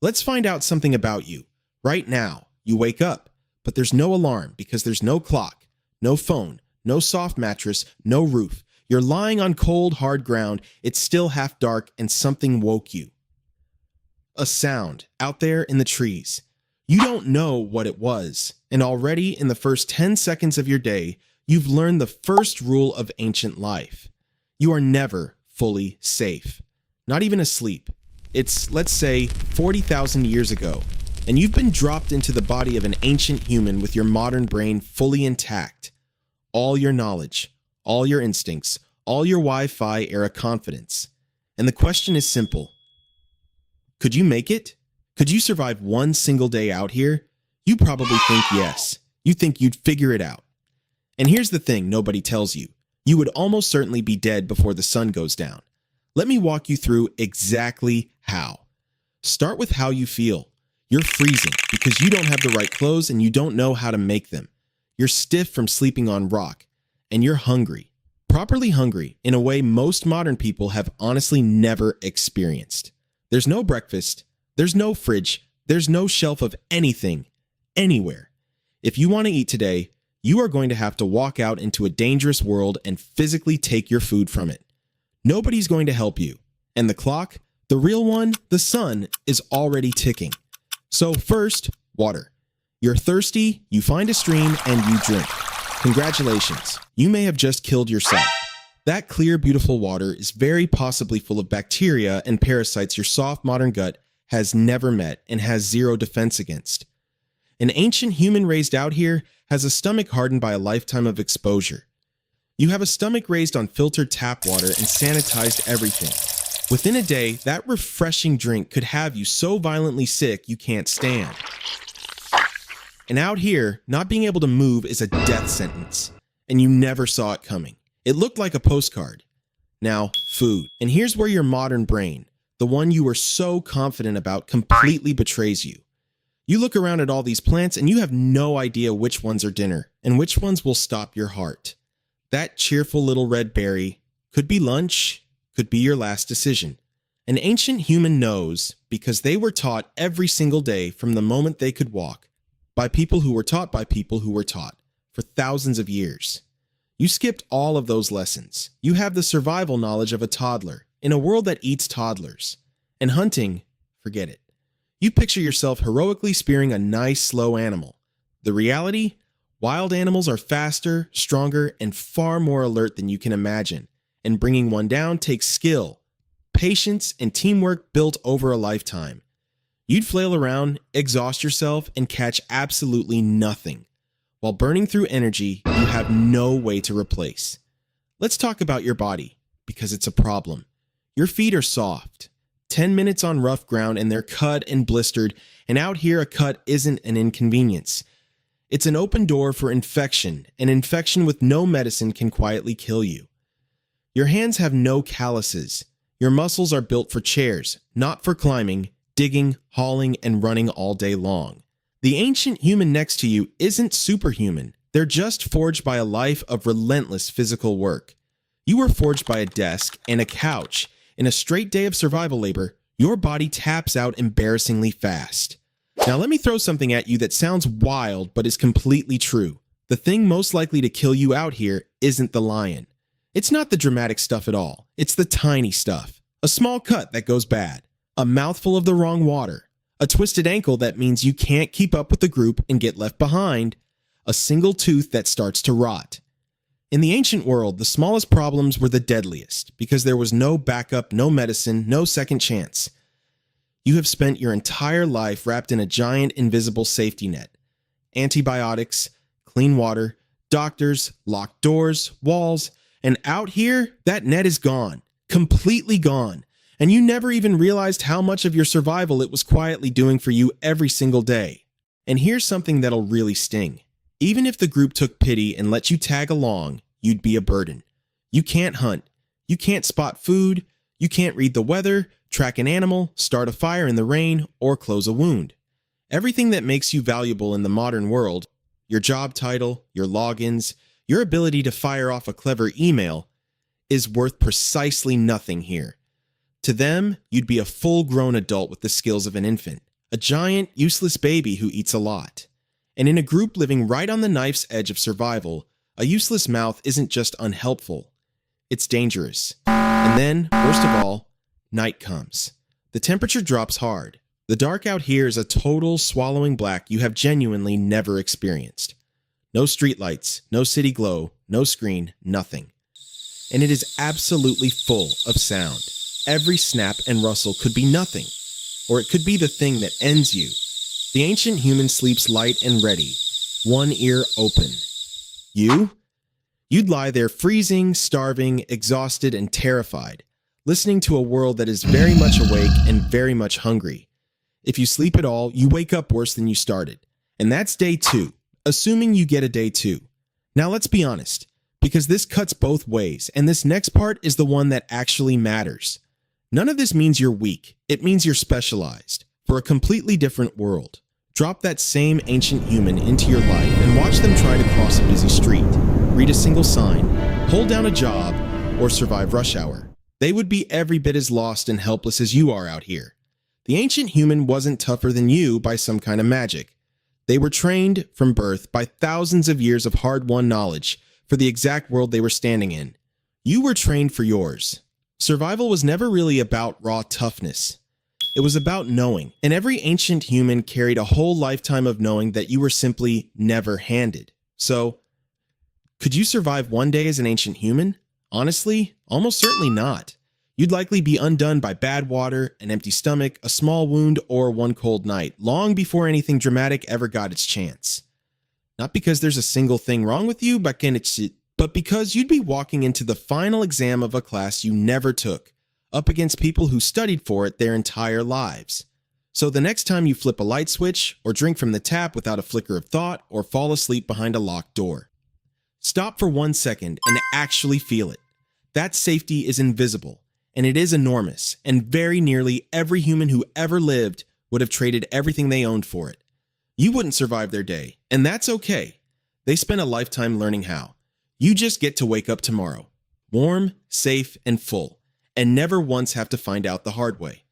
Let's find out something about you. Right now, you wake up, but there's no alarm because there's no clock, no phone, no soft mattress, no roof. You're lying on cold, hard ground, it's still half dark, and something woke you. A sound out there in the trees. You don't know what it was, and already in the first 10 seconds of your day, you've learned the first rule of ancient life. You are never fully safe, not even asleep. It's, let's say, 40,000 years ago, and you've been dropped into the body of an ancient human with your modern brain fully intact. All your knowledge, all your instincts, all your Wi-Fi era confidence. And the question is simple. Could you make it? Could you survive one single day out here? You probably think yes. You think you'd figure it out. And here's the thing nobody tells you. You would almost certainly be dead before the sun goes down. Let me walk you through exactly how. Start with how you feel. You're freezing because you don't have the right clothes and you don't know how to make them. You're stiff from sleeping on rock, and you're hungry. Properly hungry in a way most modern people have honestly never experienced. There's no breakfast, there's no fridge, there's no shelf of anything, anywhere. If you want to eat today, you are going to have to walk out into a dangerous world and physically take your food from it. Nobody's going to help you. And the clock, the real one, the sun, is already ticking. So first, water. You're thirsty, you find a stream, and you drink. Congratulations, you may have just killed yourself. That clear, beautiful water is very possibly full of bacteria and parasites your soft modern gut has never met and has zero defense against. An ancient human raised out here has a stomach hardened by a lifetime of exposure. You have a stomach raised on filtered tap water and sanitized everything. Within a day, that refreshing drink could have you so violently sick you can't stand. And out here, not being able to move is a death sentence, and you never saw it coming. It looked like a postcard. Now, food. And here's where your modern brain, the one you were so confident about, completely betrays you. You look around at all these plants and you have no idea which ones are dinner and which ones will stop your heart. That cheerful little red berry could be lunch, could be your last decision. An ancient human knows because they were taught every single day from the moment they could walk, by people who were taught by people who were taught, for thousands of years. You skipped all of those lessons. You have the survival knowledge of a toddler in a world that eats toddlers. And hunting, forget it. You picture yourself heroically spearing a nice, slow animal. The reality? Wild animals are faster, stronger, and far more alert than you can imagine. And bringing one down takes skill, patience, and teamwork built over a lifetime. You'd flail around, exhaust yourself, and catch absolutely nothing. While burning through energy you have no way to replace. Let's talk about your body, because it's a problem. Your feet are soft. 10 minutes on rough ground and they're cut and blistered, and out here a cut isn't an inconvenience. It's an open door for infection, and infection with no medicine can quietly kill you. Your hands have no calluses. Your muscles are built for chairs, not for climbing, digging, hauling, and running all day long. The ancient human next to you isn't superhuman. They're just forged by a life of relentless physical work. You were forged by a desk and a couch. In a straight day of survival labor, your body taps out embarrassingly fast. Now let me throw something at you that sounds wild but is completely true. The thing most likely to kill you out here isn't the lion. It's not the dramatic stuff at all. It's the tiny stuff. A small cut that goes bad. A mouthful of the wrong water. A twisted ankle that means you can't keep up with the group and get left behind. A single tooth that starts to rot. In the ancient world, the smallest problems were the deadliest because there was no backup, no medicine, no second chance. You have spent your entire life wrapped in a giant invisible safety net. Antibiotics, clean water, doctors, locked doors, walls, and out here, that net is gone. Completely gone. And you never even realized how much of your survival it was quietly doing for you every single day. And here's something that'll really sting. Even if the group took pity and let you tag along, you'd be a burden. You can't hunt. You can't spot food. You can't read the weather, track an animal, start a fire in the rain, or close a wound. Everything that makes you valuable in the modern world, your job title, your logins, your ability to fire off a clever email, is worth precisely nothing here. To them, you'd be a full-grown adult with the skills of an infant. a giant, useless baby who eats a lot. And in a group living right on the knife's edge of survival, a useless mouth isn't just unhelpful, it's dangerous. And then, worst of all, night comes. The temperature drops hard. The dark out here is a total swallowing black you have genuinely never experienced. No streetlights, no city glow, no screen, nothing. And it is absolutely full of sound. Every snap and rustle could be nothing, or it could be the thing that ends you. The ancient human sleeps light and ready, one ear open. You? You'd lie there freezing, starving, exhausted, and terrified, listening to a world that is very much awake and very much hungry. If you sleep at all, you wake up worse than you started. And that's day 2, assuming you get a day 2. Now let's be honest, because this cuts both ways, and this next part is the one that actually matters. None of this means you're weak, it means you're specialized, for a completely different world. Drop that same ancient human into your life and watch them try to cross a busy street, read a single sign, hold down a job, or survive rush hour. They would be every bit as lost and helpless as you are out here. The ancient human wasn't tougher than you by some kind of magic. They were trained from birth by thousands of years of hard-won knowledge for the exact world they were standing in. You were trained for yours. Survival was never really about raw toughness. It was about knowing, and every ancient human carried a whole lifetime of knowing that you were simply never handed. So, could you survive one day as an ancient human? Honestly, almost certainly not. You'd likely be undone by bad water, an empty stomach, a small wound, or one cold night, long before anything dramatic ever got its chance. Not because there's a single thing wrong with you, but because you'd be walking into the final exam of a class you never took, up against people who studied for it their entire lives. So the next time you flip a light switch, or drink from the tap without a flicker of thought, or fall asleep behind a locked door, stop for 1 second and actually feel it. That safety is invisible, and it is enormous, and very nearly every human who ever lived would have traded everything they owned for it. You wouldn't survive their day, and that's okay. They spent a lifetime learning how. You just get to wake up tomorrow, warm, safe, and full, and never once have to find out the hard way.